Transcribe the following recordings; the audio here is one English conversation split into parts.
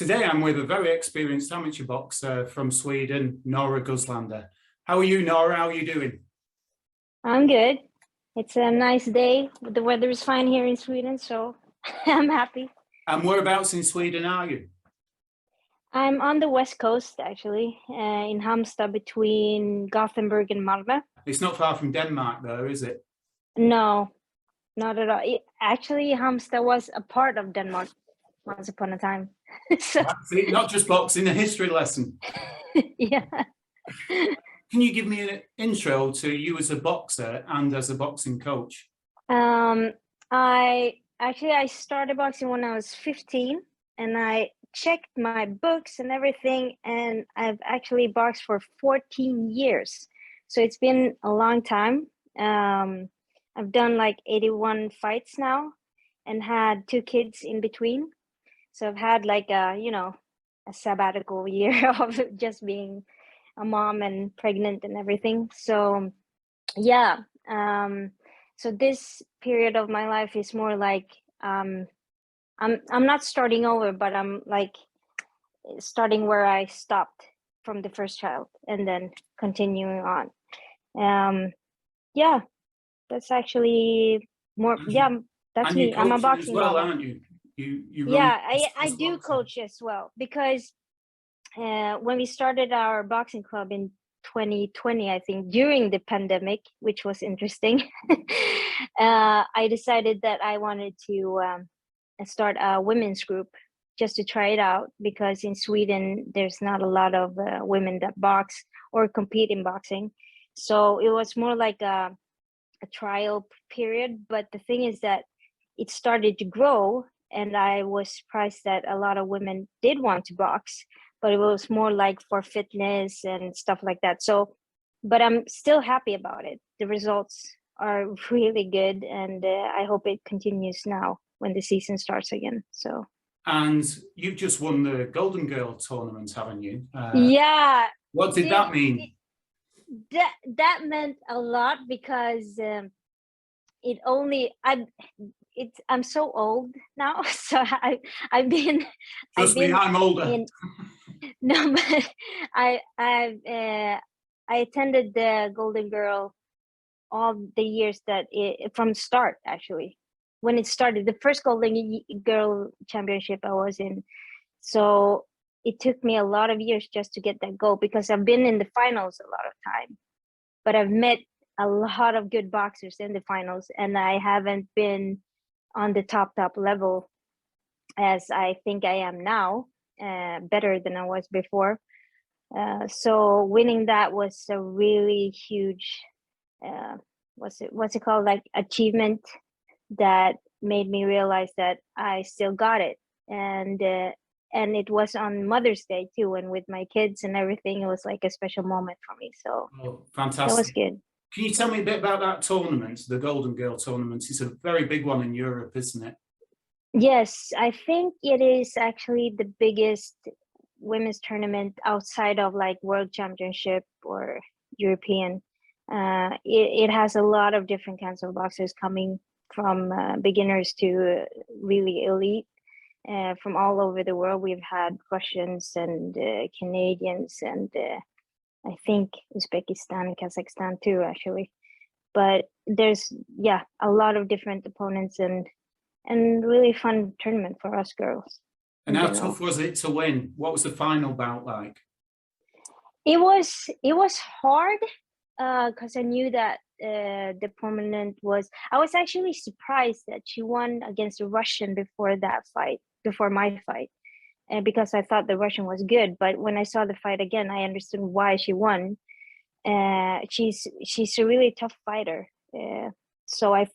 Today I'm with a very experienced amateur boxer from Sweden, Norah Guzlander. How are you, Norah? How are you doing? I'm good. It's a nice day. The weather is fine here in Sweden, so I'm happy. And whereabouts in Sweden are you? I'm on the West Coast, actually, in Halmstad, between Gothenburg and Malmö. It's not far from Denmark, though, is it? No, not at all. Actually, Halmstad was a part of Denmark once upon a time. So, See, not just boxing, a history lesson. yeah. Can you give me an intro to you as a boxer and as a boxing coach? I started boxing when I was 15, and I checked my books and everything, and I've actually boxed for 14 years. So it's been a long time. I've done like 81 fights now and had 2 kids in between. So I've had like a sabbatical year of just being a mom and pregnant and everything. So yeah. So this period of my life is more like I'm not starting over, but I'm like starting where I stopped from the first child and then continuing on. Yeah, that's actually more. Yeah, that's me. I'm a boxing as well, mama. aren't you? You Yeah, I do coach as well, because when we started our boxing club in 2020, I think, during the pandemic, which was interesting, I decided that I wanted to start a women's group just to try it out, because in Sweden there's not a lot of women that box or compete in boxing. So it was more like a trial period. But the thing is that it started to grow, and I was surprised that a lot of women did want to box, but it was more like for fitness and stuff like that. So, but I'm still happy about it. The results are really good, and I hope it continues now when the season starts again. So. And you've just won the Golden Girl tournament, haven't you? Yeah. What did that mean? That meant a lot, because I'm so old now, so I've been. Trust me, I'm older. No, but I attended the Golden Girl all the years that from start, actually, when it started, the first Golden Girl Championship I was in. So it took me a lot of years just to get that goal, because I've been in the finals a lot of time, but I've met a lot of good boxers in the finals, and I haven't been on the top level as I think I am now, better than I was before. So winning that was a really huge, what's it called, like, achievement that made me realize that I still got it. And it was on Mother's Day too, and with my kids and everything, it was like a special moment for me. So fantastic. That was good. Can you tell me a bit about that tournament, the Golden Girl tournament? It's a very big one in Europe, isn't it? Yes, I think it is actually the biggest women's tournament outside of like World Championship or European. It has a lot of different kinds of boxers coming from beginners to really elite. From all over the world. We've had Russians and Canadians and I think Uzbekistan, Kazakhstan too, actually. But there's a lot of different opponents, and really fun tournament for us girls. And how tough was it to win? What was the final bout like? It was hard, because I knew that the opponent was. I was actually surprised that she won against a Russian before my fight, because I thought the Russian was good. But when I saw the fight again, I understood why she won. She's a really tough fighter. So I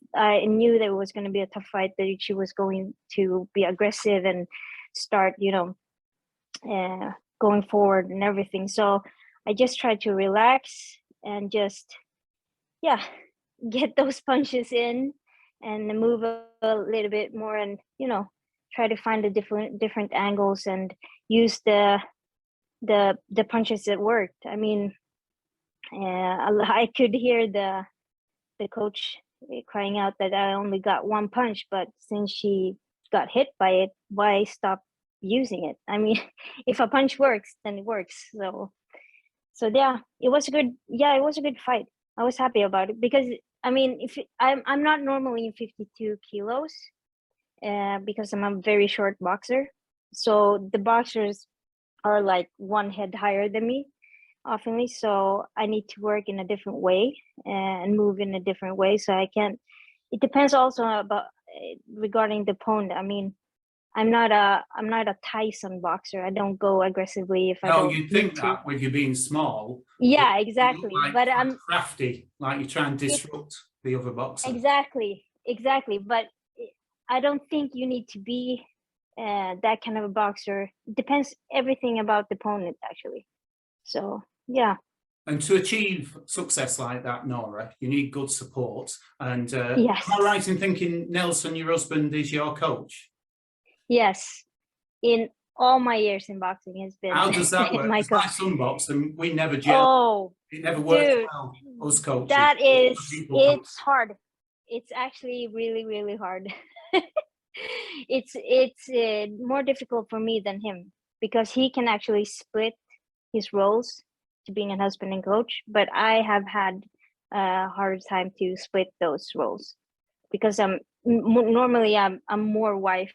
knew that it was going to be a tough fight, that she was going to be aggressive and start, going forward and everything. So I just tried to relax and just, get those punches in and move a little bit more, and, try to find the different angles and use the punches that worked. I mean, I could hear the coach crying out that I only got one punch, but since she got hit by it, why stop using it. I mean, if a punch works, then it works. So yeah, it was a good fight. I was happy about it because I mean, if I'm not normally 52 kilos, because I'm a very short boxer. So the boxers are like one head higher than me oftenly. So I need to work in a different way and move in a different way. So I can't. It depends also about regarding the opponent. I mean, I'm not a Tyson boxer. I don't go aggressively if I No, don't you'd need think to. that with you being small, but Yeah, you look exactly. like But quite I'm crafty, like you try and it disrupt the other boxer. exactly. But I don't think you need to be that kind of a boxer. It depends everything about the opponent actually. So yeah, And to achieve success like that, Nora, you need good support. And am yes, I right in thinking Nelson, your husband, is your coach? yes. In all my years in boxing has been How does that work? my Because coach. my son boxed and we never gel. Oh, It never works dude, well, us coaches. that is, People come. it's hard. It's actually really, really hard. It's more difficult for me than him because he can actually split his roles to being a husband and coach, but I have had a hard time to split those roles because normally I'm more wife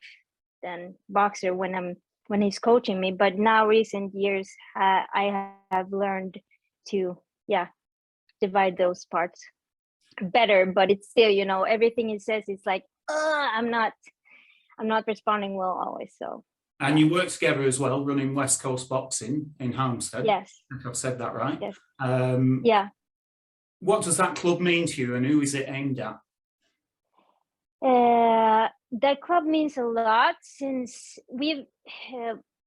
than boxer when he's coaching me. But now recent years, I have learned to divide those parts better. But it's still, everything he says is like, I'm not responding well always. So And you work together as well, running West Coast Boxing in Halmstad. yes, I think I've said that right. yes, Um, yeah. what does that club mean to you and who is it aimed at? That club means a lot since we've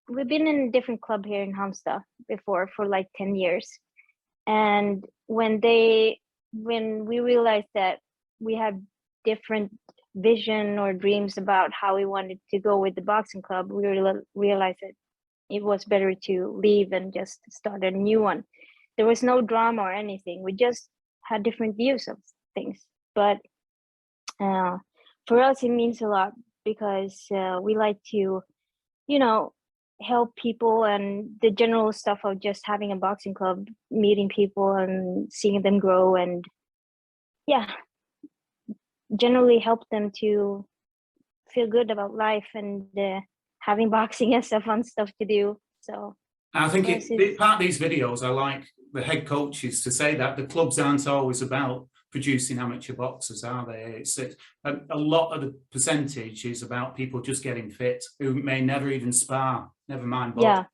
been in a different club here in Halmstad before for like 10 years. And when we realized that we had different vision or dreams about how we wanted to go with the boxing club, we realized that it was better to leave and just start a new one. There was no drama or anything. We just had different views of things. But for us, it means a lot because we like to, help people, and the general stuff of just having a boxing club, meeting people and seeing them grow, and yeah, generally help them to feel good about life and having boxing as a fun stuff to do. So I think for us, it's part of these videos, I like the head coaches to say that the clubs aren't always about producing amateur boxers, are they? It's a lot of the percentage is about people just getting fit who may never even spar, never mind box.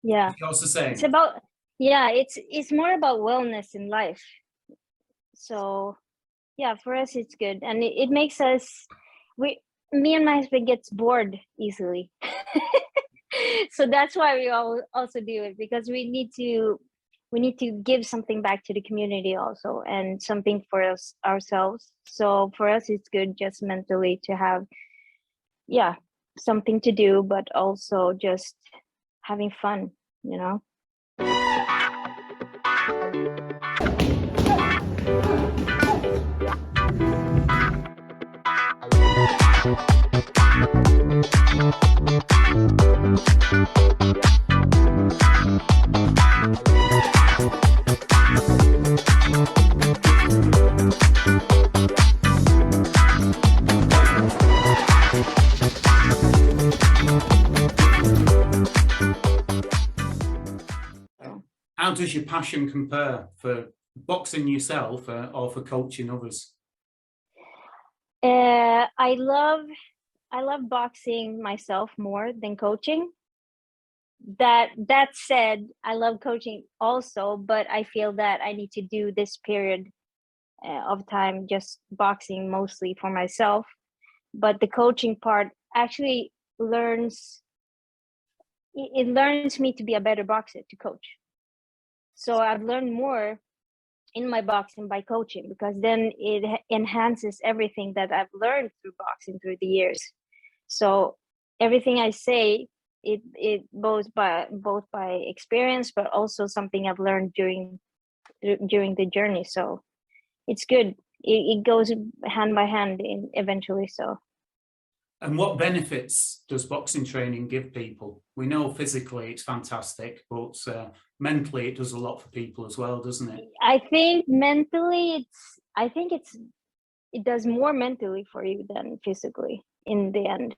yeah. It's the same. It's about it's more about wellness in life. So yeah, for us it's good, and it makes us me and my husband gets bored easily. So that's why we also do it, because we need to give something back to the community also, and something for us ourselves. So for us it's good just mentally to have something to do, but also just having fun, you know. How does your passion compare for boxing yourself or for coaching others? I love boxing myself more than coaching. That said, I love coaching also, but I feel that I need to do this period of time just boxing mostly for myself. But the coaching part actually learns me to be a better boxer to coach. So I've learned more in my boxing by coaching, because then it enhances everything that I've learned through boxing through the years. So everything I say, it both by experience, but also something I've learned during the journey. So it's good. It goes hand by hand eventually. So And what benefits does boxing training give people? We know physically it's fantastic, but mentally it does a lot for people as well, doesn't it? I think mentally, it does more mentally for you than physically in the end.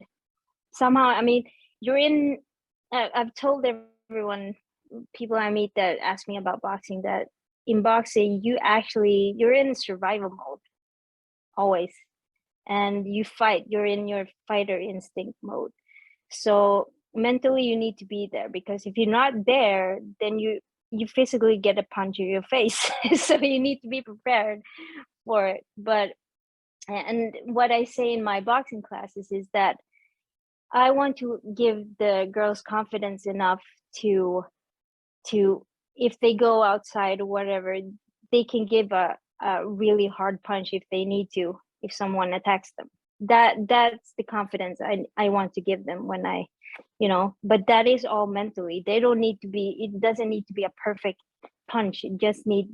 Somehow, I mean, you're in. I've told everyone, people I meet that ask me about boxing, that in boxing you're in survival mode always, and you fight. You're in your fighter instinct mode. So mentally, you need to be there, because if you're not there, then you physically get a punch in your face. So you need to be prepared for it. But and what I say in my boxing classes is that I want to give the girls confidence enough to if they go outside or whatever, they can give a really hard punch if they need to, if someone attacks them. That's the confidence I want to give them when I, but that is all mentally. It doesn't need to be a perfect punch.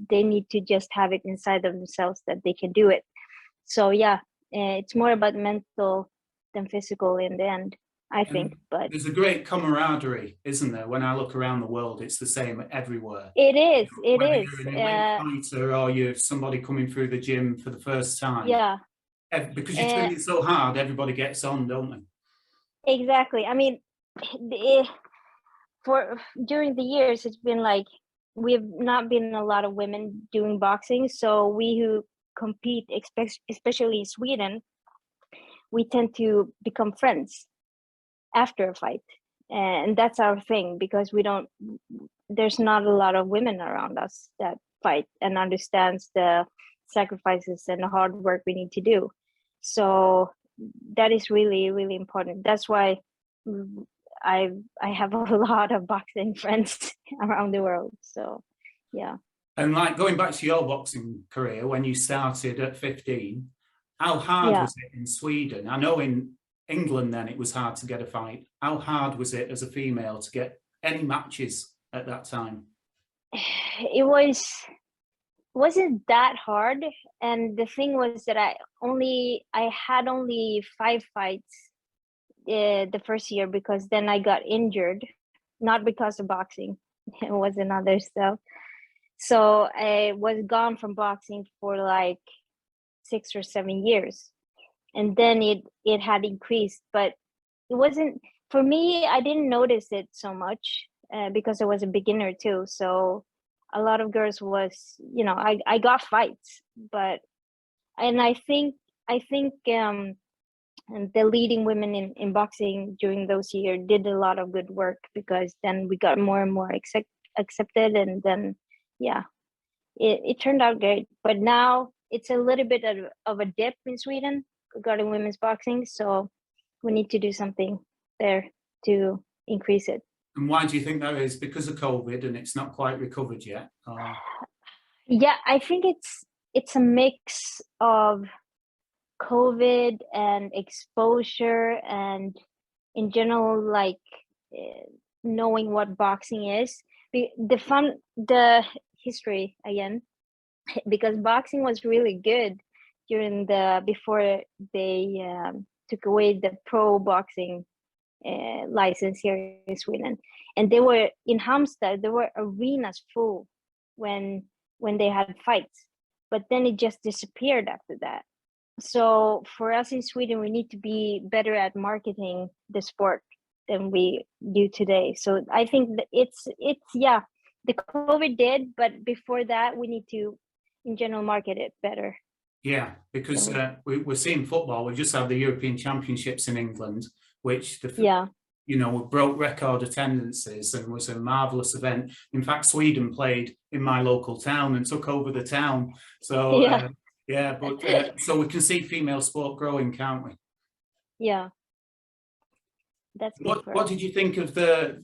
They need to just have it inside of themselves that they can do it. So yeah, it's more about mental than physical in the end, I think. But there's a great camaraderie, isn't there? When I look around the world, it's the same everywhere. It is. Whether you're an elite fighter or you're somebody coming through the gym for the first time. Yeah. Because you're training so hard, everybody gets on, don't they? Exactly. I mean, during the years, it's been like we've not been a lot of women doing boxing. So we who compete, especially in Sweden, we tend to become friends after a fight, and that's our thing, because there's not a lot of women around us that fight and understands the sacrifices and the hard work we need to do. So that is really, really important. That's why I have a lot of boxing friends around the world. So yeah. And like going back to your boxing career, when you started at 15, how hard was it in Sweden? I know in England then it was hard to get a fight. How hard was it as a female to get any matches at that time? It wasn't that hard, and the thing was that I had only 5 fights the first year, because then I got injured, not because of boxing. It was another stuff. So I was gone from boxing for like 6 or 7 years, and then it had increased, but it wasn't, for me, I didn't notice it so much because I was a beginner too. So a lot of girls I got fights, and I think and the leading women in boxing during those years did a lot of good work, because then we got more and more accepted, and then yeah, it turned out great. But now it's a little bit of a dip in Sweden regarding women's boxing, so we need to do something there to increase it. And why do you think that is? Because of COVID and it's not quite recovered yet? Yeah, I think it's a mix of COVID and exposure, and in general, like knowing what boxing is. The history again, because boxing was really good before they took away the pro boxing license here in Sweden, and they were in Halmstad. There were arenas full when they had fights, but then it just disappeared after that. So for us in Sweden, we need to be better at marketing the sport than we do today. So I think that it's the COVID did, but before that, we need to, in general, market it better. Yeah, because we're seeing football. We just had the European Championships in England, which broke record attendances and was a marvelous event. In fact, Sweden played in my local town and took over the town. So so we can see female sport growing, can't we? Yeah, that's good. What did you think of the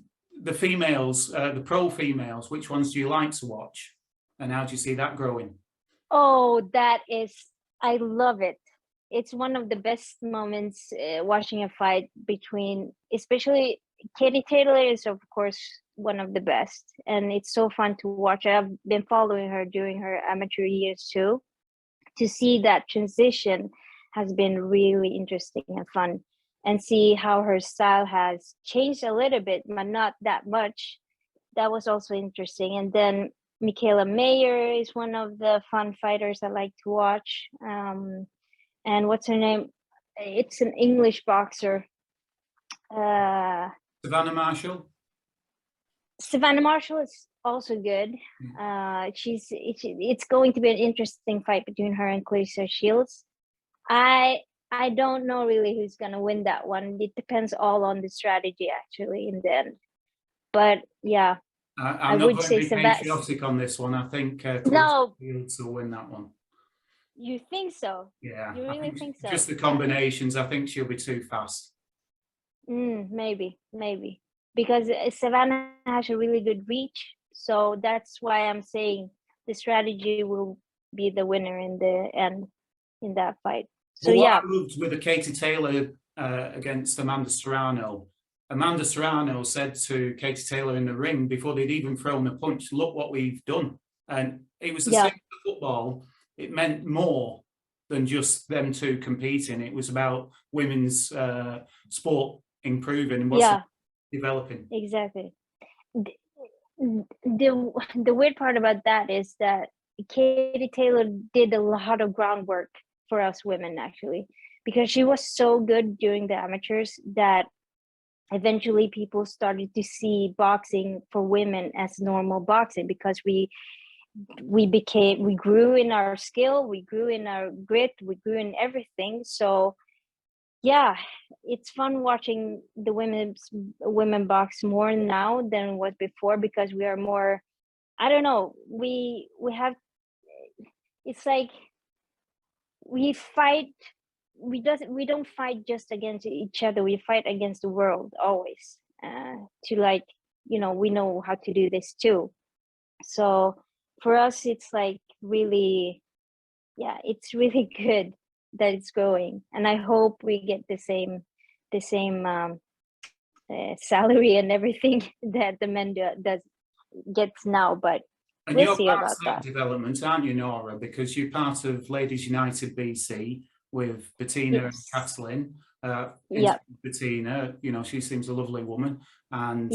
females, the pro females? Which ones do you like to watch, and how do you see that growing? Oh, I love it. It's one of the best moments watching a fight between, especially Katie Taylor is of course one of the best, and it's so fun to watch. I've been following her during her amateur years too. To see that transition has been really interesting and fun. and see how her style has changed a little bit, but not that much. That was also interesting. And then Michaela Mayer is one of the fun fighters I like to watch. And what's her name? It's an English boxer. Savannah Marshall. Savannah Marshall is also good. It's going to be an interesting fight between her and Clarissa Shields. I don't know really who's gonna win that one. It depends all on the strategy actually in the end. But yeah, I'm not going to be patriotic on this one. I think no. Fields will win that one. You think so? Yeah, you really think so? Just the combinations. I think she'll be too fast. Maybe because Savannah has a really good reach, so that's why I'm saying the strategy will be the winner in the end in that fight. So but what yeah, I loved with the Katie Taylor against Amanda Serrano. Amanda Serrano said to Katie Taylor in the ring before they'd even thrown the punch, "Look what we've done." And it was the same with football. It meant more than just them two competing. It was about women's sport improving and developing. Exactly. The weird part about that is that Katie Taylor did a lot of groundwork for us women actually, because she was so good during the amateurs that eventually people started to see boxing for women as normal boxing, because we grew in our skill, we grew in our grit, we grew in everything. So yeah, it's fun watching the women box more now than it was before, because we are more, I don't know, we have, it's like we fight, we don't fight just against each other, we fight against the world always, to like, we know how to do this too. So for us it's like really, it's really good that it's growing, and I hope we get the same salary and everything that the men gets now, but and we'll you're see part about of that that development, aren't you, Norah? Because you're part of Ladies United BC with Bettina and Kathleen. Bettina, she seems a lovely woman. And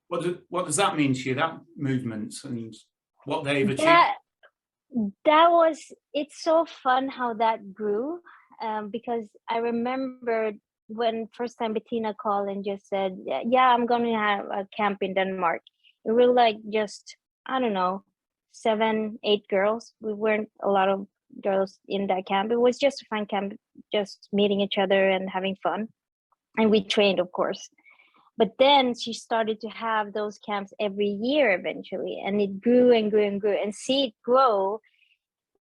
what does that mean to you, that movement, and what they've achieved? It's so fun how that grew, because I remember when first time Bettina called and just said, yeah, I'm going to have a camp in Denmark. We were like just, I don't know, 7, 8 girls. We weren't a lot of girls in that camp. It was just a fun camp, just meeting each other and having fun. And we trained, of course. But then she started to have those camps every year eventually, and it grew and grew and grew. And see it grow,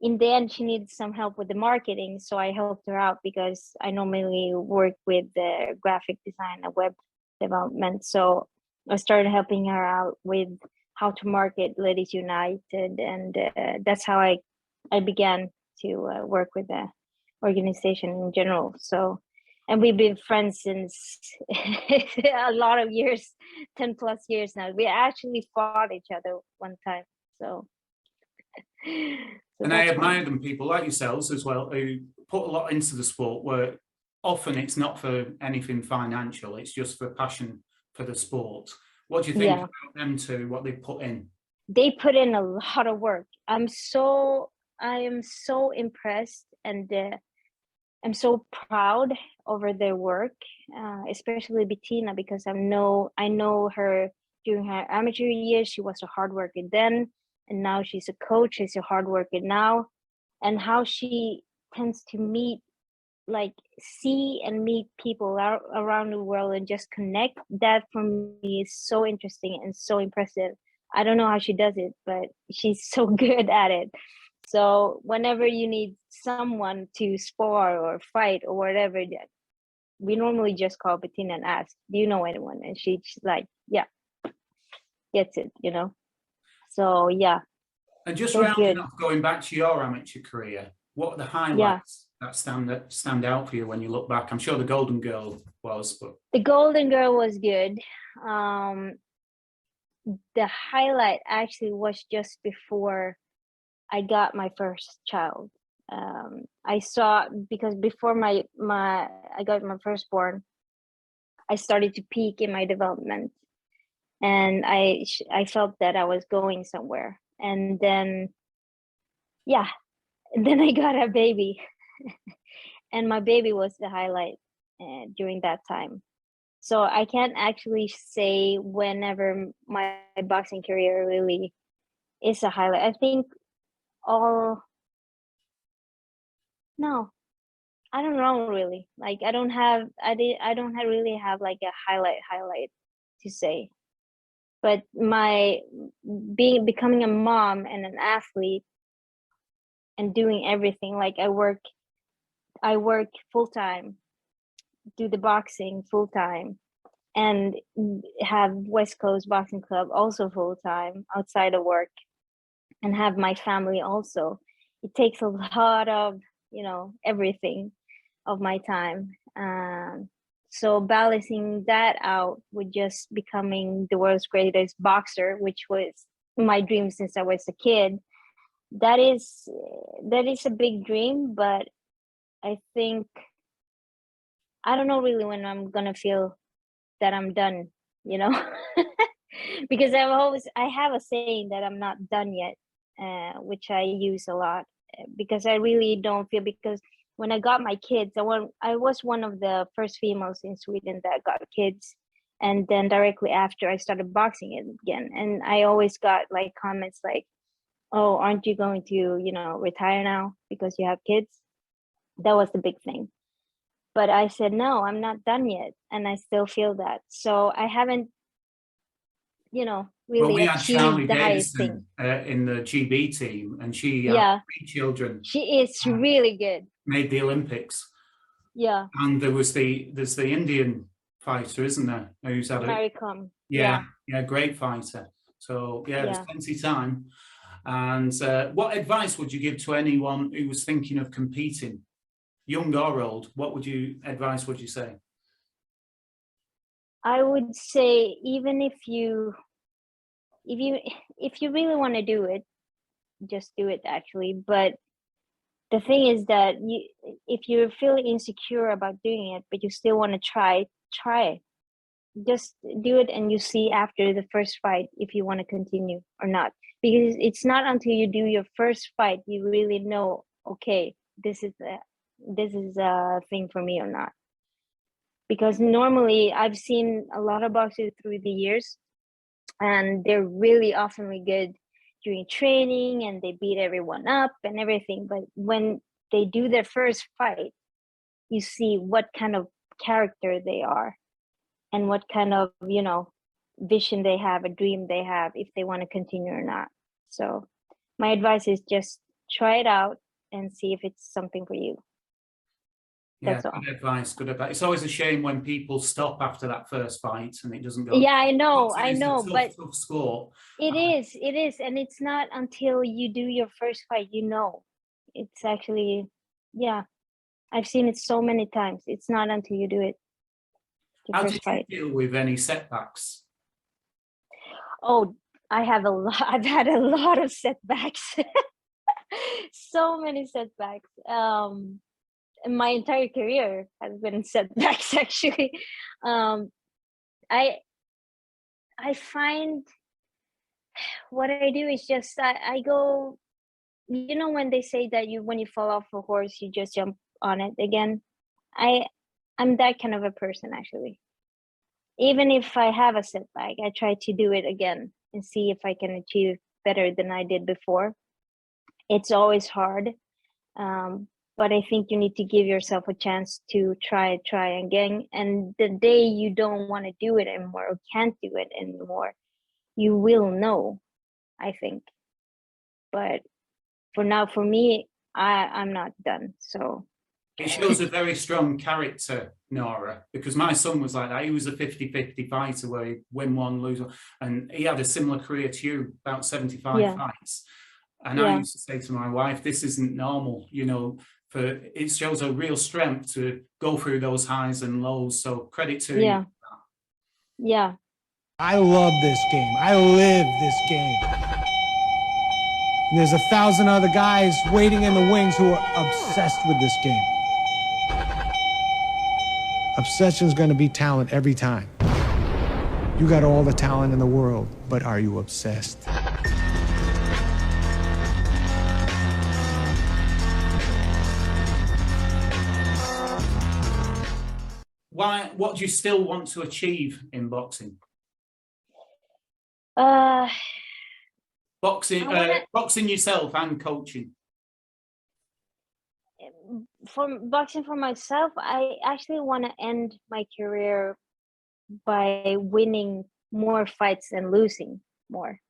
in the end, she needed some help with the marketing, so I helped her out because I normally work with the graphic design and web development. So I started helping her out with how to market Ladies United, and that's how I began to work with the organization in general. So, and we've been friends since a lot of years, 10 plus years now. We actually fought each other one time, so. And I admire them, people like yourselves as well, who put a lot into the sport, where often it's not for anything financial, it's just for passion for the sport. What do you think about them two, what they put in? They put in a lot of work. I am so impressed, and I'm so proud over their work, especially Bettina, because I know her during her amateur years. She was a hard worker then, and now she's a coach. She's a hard worker now, and how she tends to see and meet people around the world and just connect. That for me is so interesting and so impressive. I don't know how she does it, but she's so good at it. So whenever you need someone to spar or fight or whatever, we normally just call Bettina and ask, do you know anyone? And she's like, yeah, gets it, So yeah. And just rounding off, going back to your amateur career, what are the highlights that stand out for you when you look back? I'm sure the Golden Girl was, but the Golden Girl was good. The highlight actually was just before I got my first child. I saw, because before I got my firstborn, I started to peak in my development, and I felt that I was going somewhere. And then, yeah, and then I got a baby, and my baby was the highlight during that time. So I can't actually say whenever my boxing career really is a highlight. I think all no, I don't know really. Like I don't really have like a highlight to say. But my becoming a mom and an athlete and doing everything, like I work full time, do the boxing full time, and have West Coast Boxing Club also full time outside of work, and have my family also. It takes a lot of, everything of my time. So balancing that out with just becoming the world's greatest boxer, which was my dream since I was a kid, that is a big dream. But I think I don't know really when I'm gonna feel that I'm done, because I have a saying that I'm not done yet, which I use a lot, because I really don't feel, because when I got my kids, I was one of the first females in Sweden that got kids, and then directly after I started boxing again, and I always got like comments like, "Oh, aren't you going to, retire now because you have kids?" That was the big thing. But I said, no, I'm not done yet, and I still feel that. So I haven't, Well, really we had Charlie achieved the highest thing. Davison in the GB team, and she had Yeah, 3 children, she is really good. made the Olympics. Yeah, And there's the Indian fighter, isn't there? Who's had Mary Kom. yeah, great fighter. So yeah, there's plenty of time. And what advice would you give to anyone who was thinking of competing, young or old? What advice would you say? I would say, even if you really want to do it, just do it, actually. But the thing is that if you're feeling insecure about doing it, but you still want to try it. Just do it, and you see after the first fight if you want to continue or not. Because it's not until you do your first fight you really know, okay, this is a thing for me or not. Because normally I've seen a lot of boxers through the years, and they're really awesomely good during training, and they beat everyone up and everything. But when they do their first fight, you see what kind of character they are, and what kind of, vision they have, a dream they have, if they want to continue or not. So my advice is just try it out and see if it's something for you. That's all. Good advice. It's always a shame when people stop after that first fight and it doesn't go. Yeah, I know, but tough sport. It is, and it's not until you do your first fight, it's actually, I've seen it so many times. It's not until you do it. How did you deal with any setbacks? Oh, I've had a lot of setbacks. So many setbacks. My entire career has been setbacks, actually. I find what I do is just I go, when they say that when you fall off a horse, you just jump on it again. I'm that kind of a person, actually. Even if I have a setback, I try to do it again and see if I can achieve better than I did before. It's always hard, but I think you need to give yourself a chance to try again. And the day you don't want to do it anymore or can't do it anymore, you will know, I think. But for now, for me, I'm not done. So it shows a very strong character, Norah, because my son was like that. He was a 50-50 fighter where he'd win one, lose one, and he had a similar career to you, about 75 fights. And I used to say to my wife, this isn't normal, it shows a real strength to go through those highs and lows. So credit to you. Yeah. I love this game. I live this game. And there's 1,000 other guys waiting in the wings who are obsessed with this game. Obsession's gonna be talent every time. You got all the talent in the world, but are you obsessed? What do you still want to achieve in boxing? Boxing, boxing yourself and coaching. For boxing for myself, I actually want to end my career by winning more fights than losing more.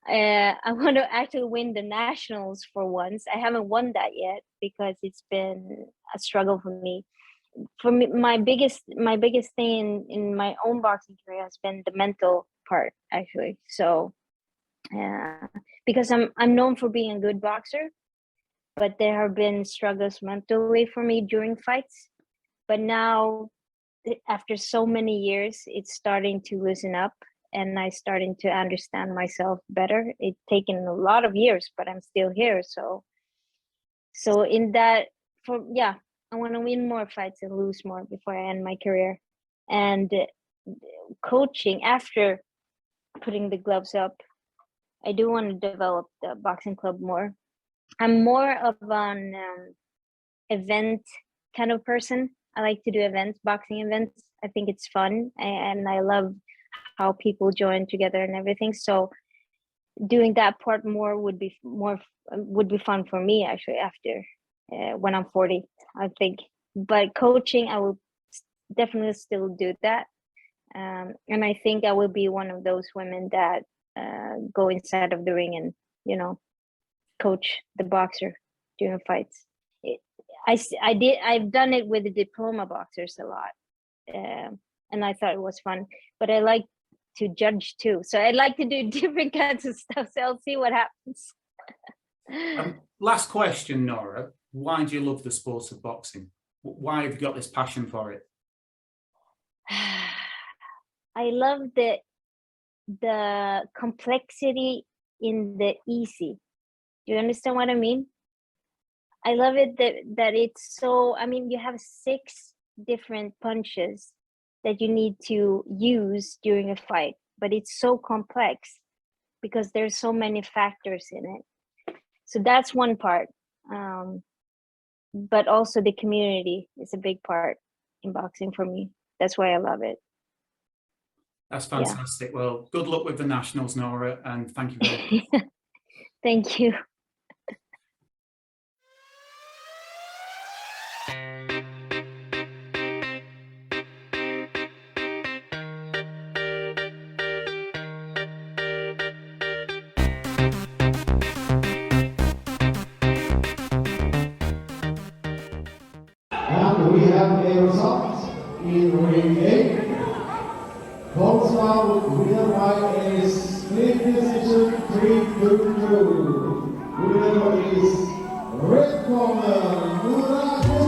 I want to actually win the nationals for once. I haven't won that yet because it's been a struggle for me. For me, my biggest thing in my own boxing career has been the mental part, actually. So, because I'm known for being a good boxer, but there have been struggles mentally for me during fights. But now, after so many years, it's starting to loosen up, and I'm starting to understand myself better. It's taken a lot of years, but I'm still here. So in that, I want to win more fights and lose more before I end my career. And coaching, after putting the gloves up, I do want to develop the boxing club more. I'm more of an event kind of person. I like to do events, boxing events. I think it's fun, and I love how people join together and everything. So doing that part more would be fun for me, actually, after when I'm 40, I think. But coaching, I will definitely still do that. And I think I will be one of those women that go inside of the ring and, coach the boxer during fights. I've done it with the diploma boxers a lot. And I thought it was fun, but I like to judge too. So I'd like to do different kinds of stuff. So I'll see what happens. Last question, Norah. Why do you love the sport of boxing? Why have you got this passion for it? I love the complexity in the easy. Do you understand what I mean? I love it that it's so, you have 6 different punches that you need to use during a fight, but it's so complex because there's so many factors in it. So that's one part. But also the community is a big part in boxing for me. That's why I love it. That's fantastic. Yeah. Well, good luck with the nationals, Norah, and thank you very much. Thank you. And we have a result in ring A. Boxare winner by a split decision 3-2. Winner is red corner, Norah Guzlander.